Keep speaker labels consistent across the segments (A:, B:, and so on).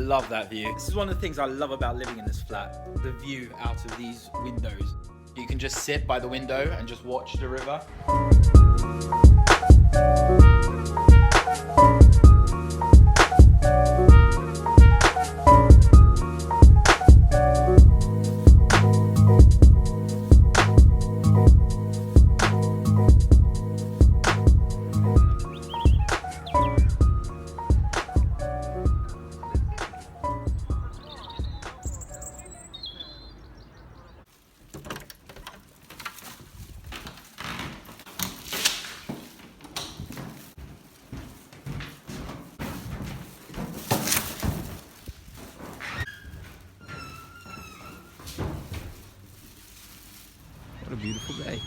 A: love that view. This is one of the things I love about living in this flat, the view out of these windows. You can just sit by the window and just watch the river. What a beautiful day.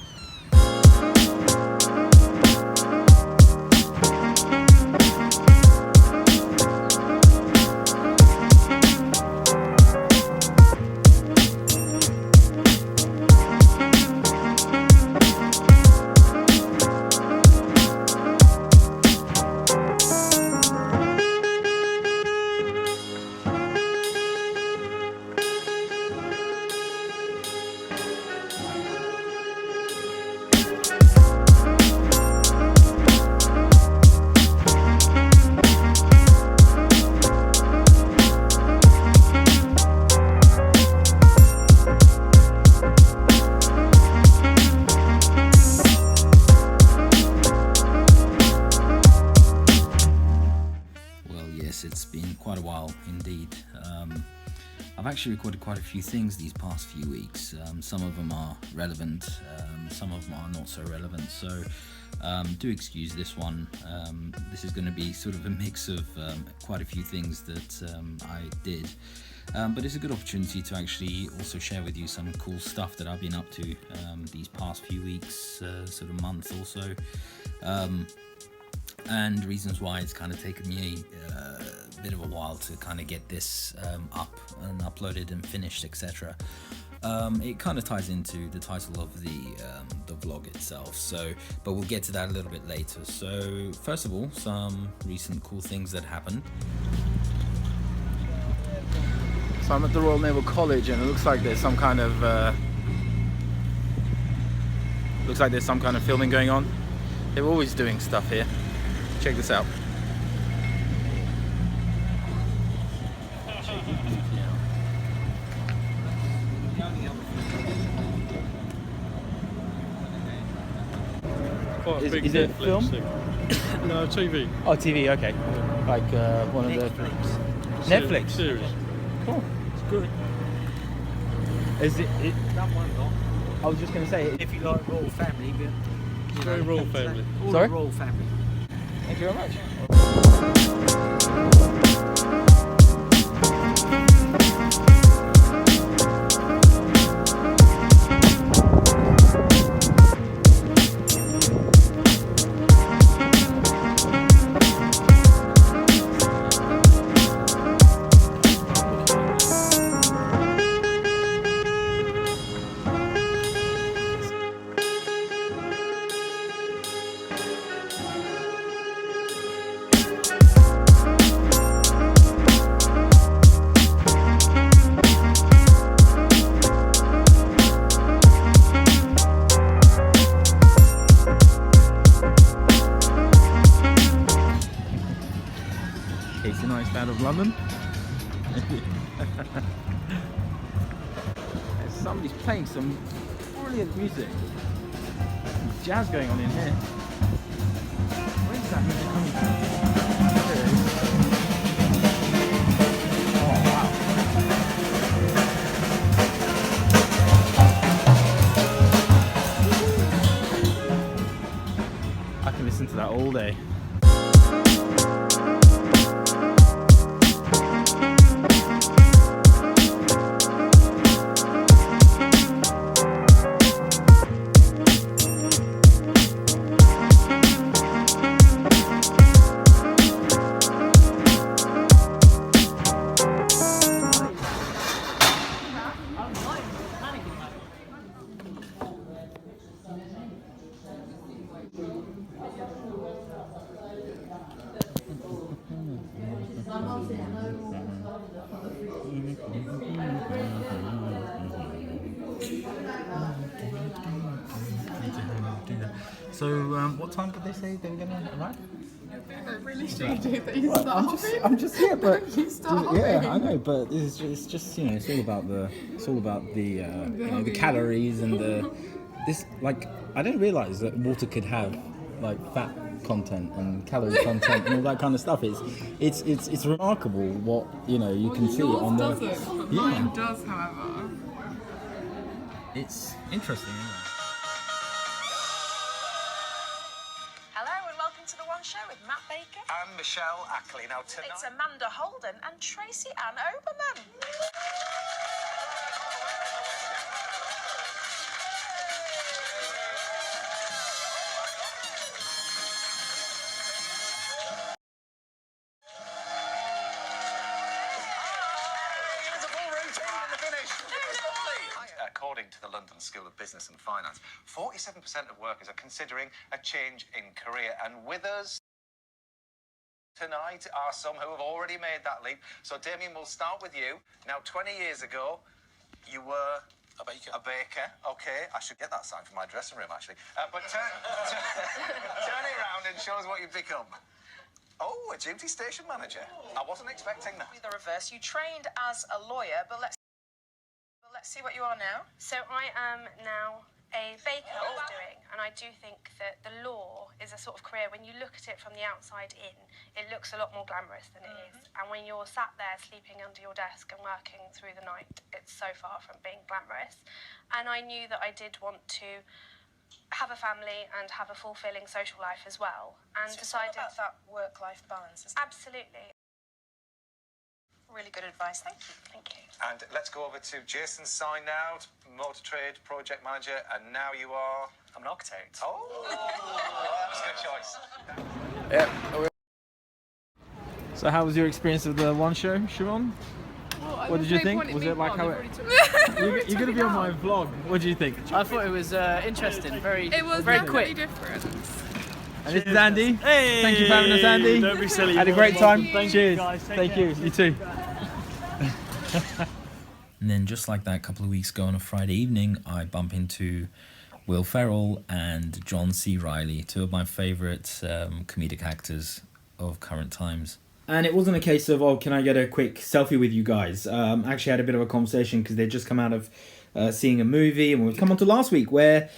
A: It's been quite a while indeed. I've actually recorded quite a few things these past few weeks. Some of them are relevant, some of them are not so relevant, so do excuse this one. This is going to be sort of a mix of quite a few things that I did, but it's a good opportunity to actually also share with you some cool stuff that I've been up to these past few weeks, sort of month or so. And reasons why it's kind of taken me a bit of a while to kind of get this up and uploaded and finished, etc. It kind of ties into the title of the vlog itself, so but we'll get to that a little bit later. So first of all, some recent cool things that happened. So I'm at the Royal Naval College and it looks like there's some kind of filming going on. They're always doing stuff here. Check this out. Is it film?
B: No, TV.
A: Oh, TV, okay. Like one of Netflix
B: series.
A: Cool.
B: It's good.
A: Is it?
C: That one though.
A: I was just going to say,
C: If you like royal family, but
B: It's very royal family.
C: all
A: Sorry?
C: the royal family.
A: Thank you very much. Casey Neistat out of London. Somebody's playing some brilliant music. Some jazz going on in here. Where's that music coming from? There it is. Oh wow. I can listen to that all day. So, what time did they say they were going to arrive?
D: Really stupid that you start.
A: I'm just here, but
D: You start.
A: yeah, I know, but it's just it's all about the the calories and this like I didn't realize that water could have like fat content and calorie content and all that kind of stuff. It's remarkable what you can see on the
D: Doesn't. Mine does, however.
A: It's interesting, isn't it?
E: Hello and welcome to The One Show with Matt Baker.
F: And Michelle Ackley. Now tonight...
E: It's Amanda Holden and Tracy Ann Oberman.
F: There's a full routine in the finish. It's lovely. According to the London School of Business and Finance, 47% of workers are considering a change in career. And with us tonight are some who have already made that leap. So, Damien, we'll start with you. Now, 20 years ago, you were... A baker. A baker, okay. I should get that sign from my dressing room, actually. But turn it around and show us what you've become. Oh, a duty station manager. I wasn't expecting that.
E: The reverse. You trained as a lawyer, but let's see what you are now.
G: So I am now a baker doing, and I do think that the law is a sort of career, when you look at it from the outside in, it looks a lot more glamorous than it is. And when you're sat there sleeping under your desk and working through the night, it's so far from being glamorous. And I knew that I did want to have a family and have a fulfilling social life as well. And
E: So
G: decided
E: it's all about that work-life balance, isn't it?
G: absolutely.
E: Really good advice. Thank you.
G: Thank you.
F: And let's go over to Jason Signed Out, motor trade project manager, and now you are...
H: I'm an architect.
F: Oh, that's a good choice.
I: Yeah. So how was your experience of the One Show, Sharon? What did you think? Was it like how it... You're going to be on my vlog. What do you think?
H: I thought it was interesting,
D: It was
H: very
D: definitely
H: quick.
D: different.
I: And this is Andy.
B: Hey!
I: Thank you for having us, Andy.
B: Don't be silly.
I: Had a
B: You're
I: great
B: more than
I: time.
B: welcome.
I: Cheers.
B: Guys, take
I: Thank
B: care.
I: you. You too.
A: And then just like that, a couple of weeks ago on a Friday evening, I bump into Will Ferrell and John C. Reilly, two of my favourite comedic actors of current times. And it wasn't a case of, oh, can I get a quick selfie with you guys? I actually had a bit of a conversation because they'd just come out of seeing a movie, and we've come on to last week where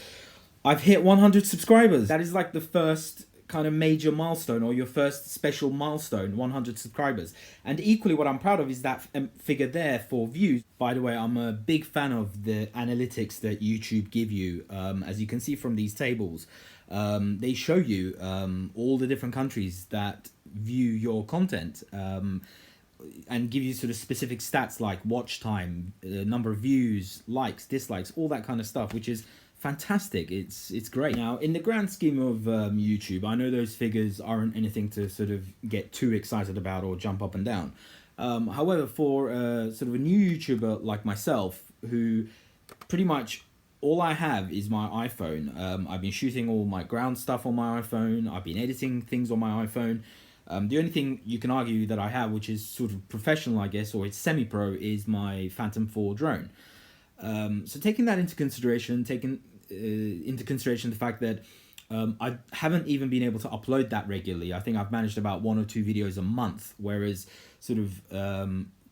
A: I've hit 100 subscribers. That is like the first kind of major milestone, or your first special milestone, 100 subscribers. And equally what I'm proud of is that figure there for views. By the way, I'm a big fan of the analytics that YouTube give you. As you can see from these tables, they show you all the different countries that view your content, and give you sort of specific stats like watch time, number of views, likes, dislikes, all that kind of stuff, which is fantastic. It's great. Now, in the grand scheme of YouTube, I know those figures aren't anything to sort of get too excited about or jump up and down. However, for sort of a new YouTuber like myself, who pretty much all I have is my iPhone. I've been shooting all my ground stuff on my iPhone. I've been editing things on my iPhone. The only thing you can argue that I have, which is sort of professional, I guess, or it's semi-pro, is my Phantom 4 drone. So taking that into consideration, the fact that I haven't even been able to upload that regularly. I think I've managed about 1 or 2 videos a month, whereas sort of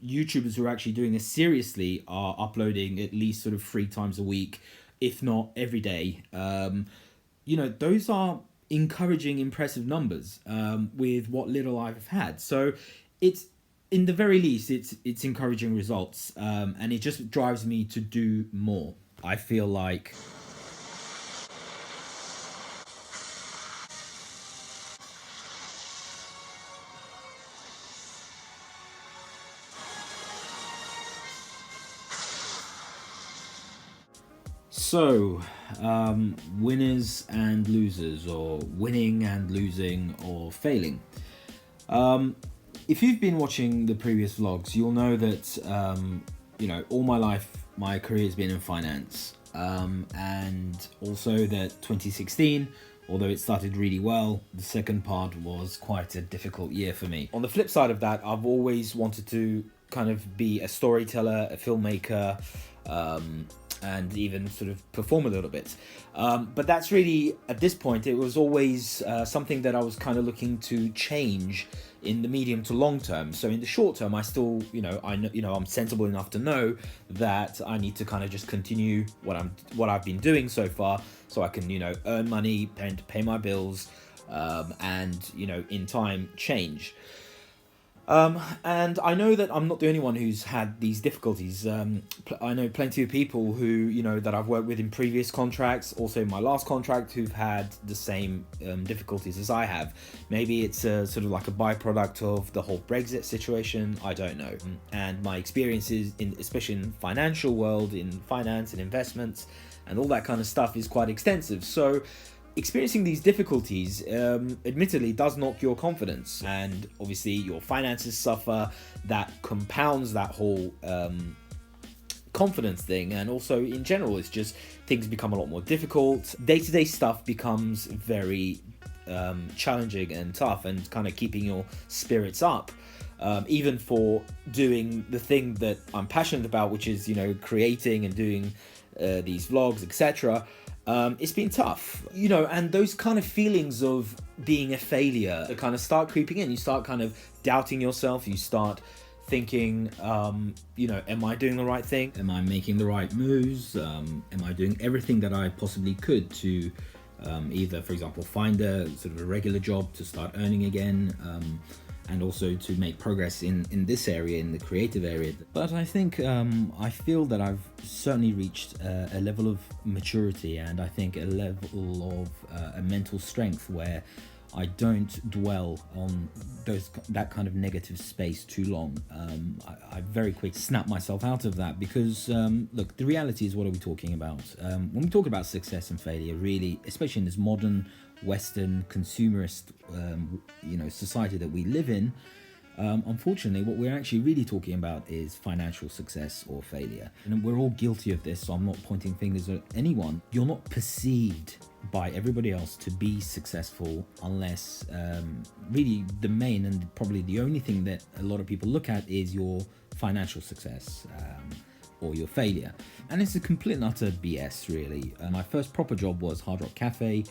A: YouTubers who are actually doing this seriously are uploading at least sort of 3 times a week, if not every day. Those are encouraging, impressive numbers with what little I've had. So it's, in the very least, it's encouraging results, and it just drives me to do more. I feel like so, winners and losers, or winning and losing, or failing. If you've been watching the previous vlogs, you'll know that, all my life, my career has been in finance. And also that 2016, although it started really well, the second part was quite a difficult year for me. On the flip side of that, I've always wanted to kind of be a storyteller, a filmmaker, and even sort of perform a little bit. But that's really, at this point, it was always something that I was kind of looking to change in the medium to long term. So in the short term, I still, I'm sensible enough to know that I need to kind of just continue what I've been doing so far, so I can, earn money, pay my bills, and in time change. And I know that I'm not the only one who's had these difficulties. I know plenty of people who, that I've worked with in previous contracts, also in my last contract, who've had the same difficulties as I have. Maybe it's sort of like a byproduct of the whole Brexit situation, I don't know. And my experiences, especially in the financial world, in finance and investments and all that kind of stuff, is quite extensive. So experiencing these difficulties admittedly does knock your confidence, and obviously your finances suffer. That compounds that whole confidence thing, and also in general it's just things become a lot more difficult. Day-to-day stuff becomes very challenging and tough, and kind of keeping your spirits up, even for doing the thing that I'm passionate about, which is creating and doing these vlogs, etc. It's been tough, and those kind of feelings of being a failure kind of start creeping in. You start kind of doubting yourself. You start thinking, am I doing the right thing? Am I making the right moves? Am I doing everything that I possibly could to either, for example, find a sort of a regular job to start earning again, and also to make progress in this area, in the creative area. But I think I feel that I've certainly reached a level of maturity, and I think a level of a mental strength where I don't dwell on that kind of negative space too long. I very quickly snap myself out of that, because look, the reality is, what are we talking about? When we talk about success and failure, really, especially in this modern Western consumerist society that we live in, unfortunately what we're actually really talking about is financial success or failure, and we're all guilty of this, so I'm not pointing fingers at anyone. You're not perceived by everybody else to be successful unless really the main and probably the only thing that a lot of people look at is your financial success or your failure, and it's a complete and utter BS, really. My first proper job was Hard Rock Cafe.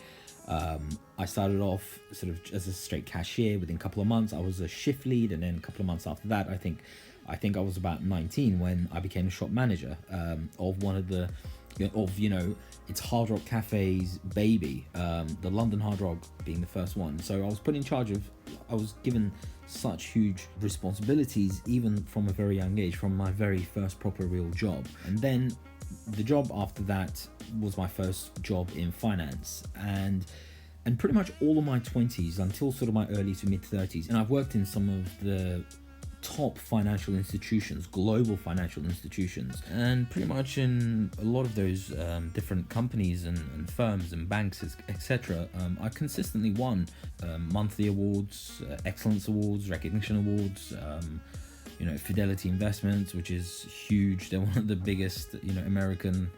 A: I started off sort of as a straight cashier. Within a couple of months I was a shift lead, and then a couple of months after that, I think I was about 19 when I became a shop manager of one of the it's Hard Rock Cafe's baby, the London Hard Rock being the first one. So I was put in charge of, I was given such huge responsibilities even from a very young age, from my very first proper real job. And then the job after that was my first job in finance, and pretty much all of my 20s until sort of my early to mid 30s, and I've worked in some of the top financial institutions, global financial institutions, and pretty much in a lot of those different companies and firms and banks, etc. I consistently won monthly awards, excellence awards, recognition awards, Fidelity Investments, which is huge. They're one of the biggest, American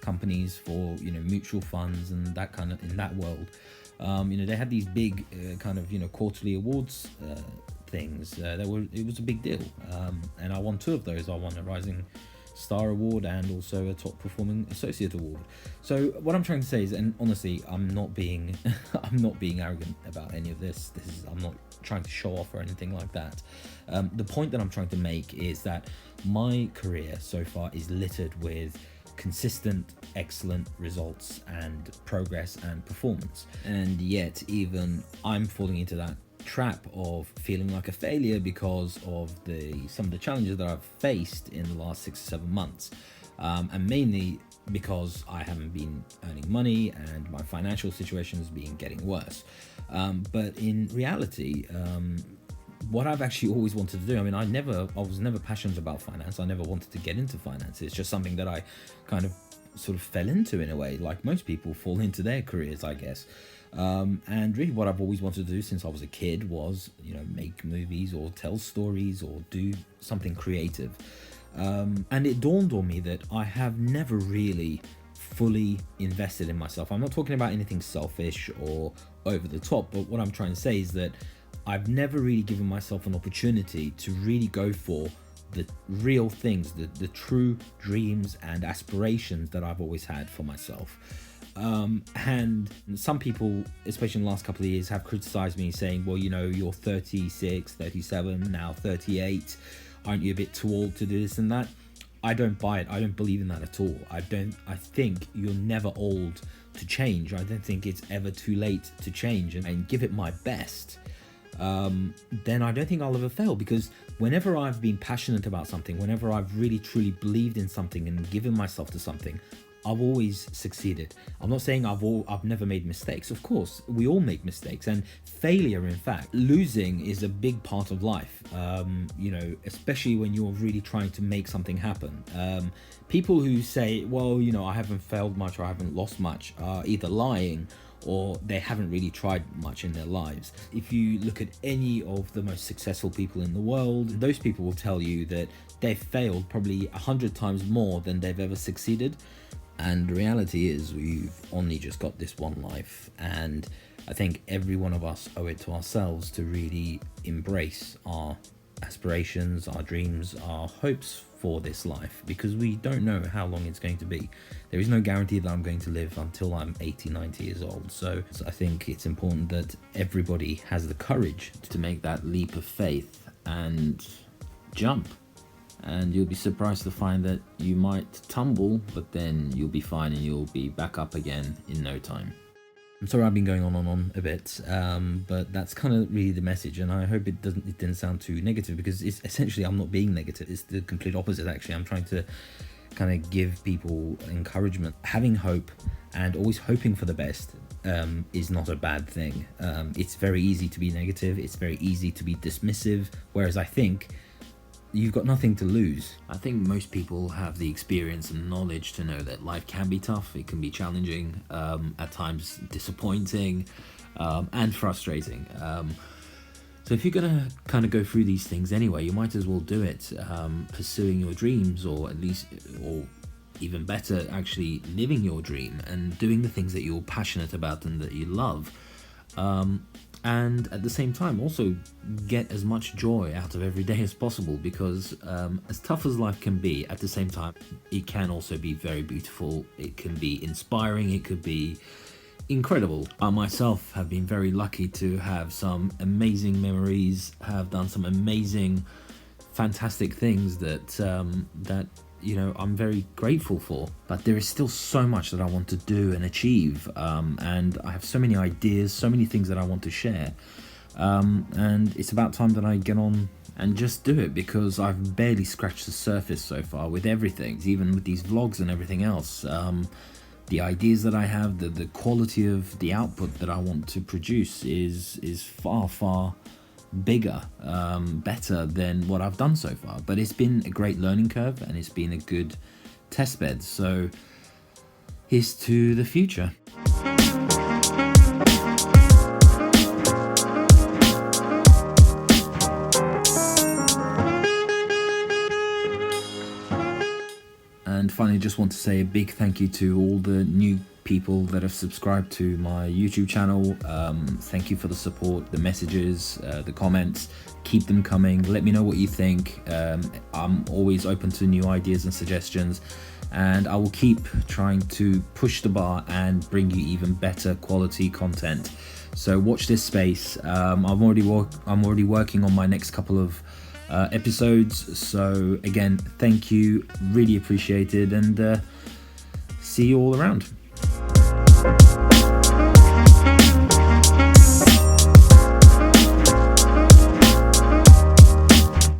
A: companies for, mutual funds and that kind of, in that world. They had these big kind of, quarterly awards things. It was a big deal. And I won 2 of those. I won a Rising Star Award and also a Top Performing Associate Award. So what I'm trying to say is, and honestly, I'm not being arrogant about any of this. I'm not trying to show off or anything like that. The point that I'm trying to make is that my career so far is littered with consistent, excellent results and progress and performance, and yet even I'm falling into that trap of feeling like a failure because of some of the challenges that I've faced in the last 6 or 7 months, and mainly because I haven't been earning money and my financial situation has been getting worse. But in reality, what I've actually always wanted to do, I was never passionate about finance. I never wanted to get into finance. It's just something that I kind of sort of fell into in a way, like most people fall into their careers, I guess. And really what I've always wanted to do since I was a kid was, make movies or tell stories or do something creative. And it dawned on me that I have never really fully invested in myself. I'm not talking about anything selfish or over the top, but what I'm trying to say is that I've never really given myself an opportunity to really go for the real things, the true dreams and aspirations that I've always had for myself. And some people, especially in the last couple of years, have criticized me saying, well, you know, you're 36, 37, now 38. Aren't you a bit too old to do this and that? I don't buy it. I don't believe in that at all. I think you're never old to change. I don't think it's ever too late to change and give it my best. Then I don't think I'll ever fail, because whenever I've been passionate about something, whenever I've really truly believed in something and given myself to something, I've always succeeded. I'm not saying I've never made mistakes. Of course, we all make mistakes, and failure, in fact, losing is a big part of life. You know, especially when you're really trying to make something happen. People who say, well, you know, I haven't failed much or I haven't lost much, are either lying or they haven't really tried much in their lives. If you look at any of the most successful people in the world, those people will tell you that they've failed probably 100 times more than they've ever succeeded. And the reality is, we've only just got this one life, and I think every one of us owe it to ourselves to really embrace our aspirations, our dreams, our hopes for this life, because we don't know how long it's going to be. There is no guarantee that I'm going to live until I'm 80, 90 years old. So I think it's important that everybody has the courage to make that leap of faith and jump. And you'll be surprised to find that you might tumble, but then you'll be fine and you'll be back up again in no time. I'm sorry I've been going on a bit, but that's kind of really the message, and I hope it didn't sound too negative, because it's essentially, I'm not being negative. It's the complete opposite, actually. I'm trying to kind of give people encouragement. Having hope and always hoping for the best is not a bad thing. It's very easy to be negative. It's very easy to be dismissive, whereas I think you've got nothing to lose. I think most people have the experience and knowledge to know that life can be tough, it can be challenging, at times disappointing, and frustrating. So if you're gonna kind of go through these things anyway, you might as well do it, pursuing your dreams, or at least, or even better, actually living your dream and doing the things that you're passionate about and that you love. And at the same time, also get as much joy out of every day as possible, because as tough as life can be, at the same time, it can also be very beautiful. It can be inspiring. It could be incredible. I myself have been very lucky to have some amazing memories, have done some amazing, fantastic things that you know, I'm very grateful for. But there is still so much that I want to do and achieve, and I have so many ideas, so many things that I want to share, and it's about time that I get on and just do it, because I've barely scratched the surface so far with everything, even with these vlogs and everything else. The ideas that I have, the quality of the output that I want to produce is far bigger, better than what I've done so far. But it's been a great learning curve, and it's been a good test bed. So here's to the future. And finally, just want to say a big thank you to all the new people that have subscribed to my YouTube channel. Thank you for the support, the messages, the comments. Keep them coming. Let me know what you think. I'm always open to new ideas and suggestions, and I will keep trying to push the bar and bring you even better quality content. So watch this space. I'm already working on my next couple of episodes. So again, thank you, really appreciated, and see you all around.